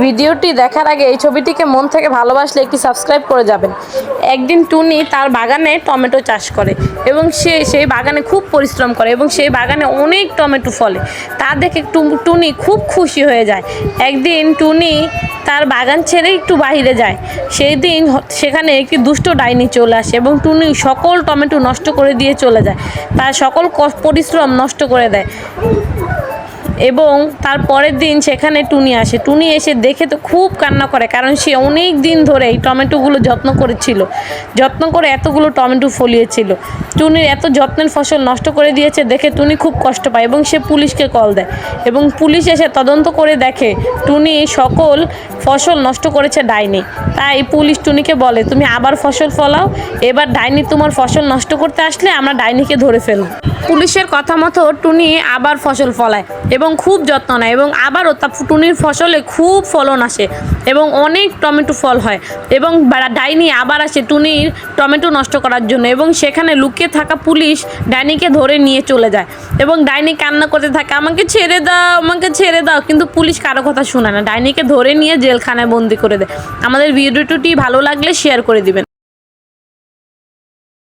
ভিডিওটি দেখার আগে এই ছবিটিকে মন থেকে ভালোবাসলে একটি সাবস্ক্রাইব করে যাবেন। একদিন টুনি তার বাগানে টমেটো চাষ করে এবং সেই বাগানে খুব পরিশ্রম করে এবং সেই বাগানে অনেক টমেটো ফলে। তা দেখে টুনি খুব খুশি হয়ে যায়। একদিন টুনি তার বাগান ছেড়ে একটু বাইরে যায়। সেই দিন সেখানে একটি দুষ্ট ডাইনি চলে আসে এবং টুনি সকল টমেটো নষ্ট করে দিয়ে চলে যায়। তার সকল পরিশ্রম নষ্ট করে দেয় এবং তার পরের দিন সেখানে টুনি আসে। টুনি এসে দেখে তো খুব কান্না করে, কারণ সে অনেক দিন ধরে এই টমেটোগুলো যত্ন করে এতগুলো টমেটো ফলিয়েছিল। টুনির এত যত্নের ফসল নষ্ট করে দিয়েছে দেখে টুনি খুব কষ্ট পায় এবং সে পুলিশকে কল দেয় এবং পুলিশ এসে তদন্ত করে দেখে টুনি সকল ফসল নষ্ট করেছে ডাইনি। তাই পুলিশ টুনিকে বলে, তুমি আবার ফসল ফলাও, এবার ডাইনি তোমার ফসল নষ্ট করতে আসলে আমরা ডাইনিকে ধরে ফেলব। পুলিশের কথা মতো টুনি আবার ফসল ফলায় এবং খুব যত্ন নেয় এবং আবারও টুনির ফসলে খুব ফলন আসে এবং অনেক টমেটো ফল হয় এবং ডাইনি আবার আসে টুনির টমেটো নষ্ট করার জন্য এবং সেখানে লুকিয়ে থাকা পুলিশ ডাইনিকে ধরে নিয়ে চলে যায় এবং ডাইনি কান্না করতে থাকে, আমাকে ছেড়ে দাও, কিন্তু পুলিশ কারো কথা শোনে না, ডাইনিকে ধরে নিয়ে জেলখানায় বন্দি করে দেয়। আমাদের ভিডিওটি ভালো লাগলে শেয়ার করে দিবেন।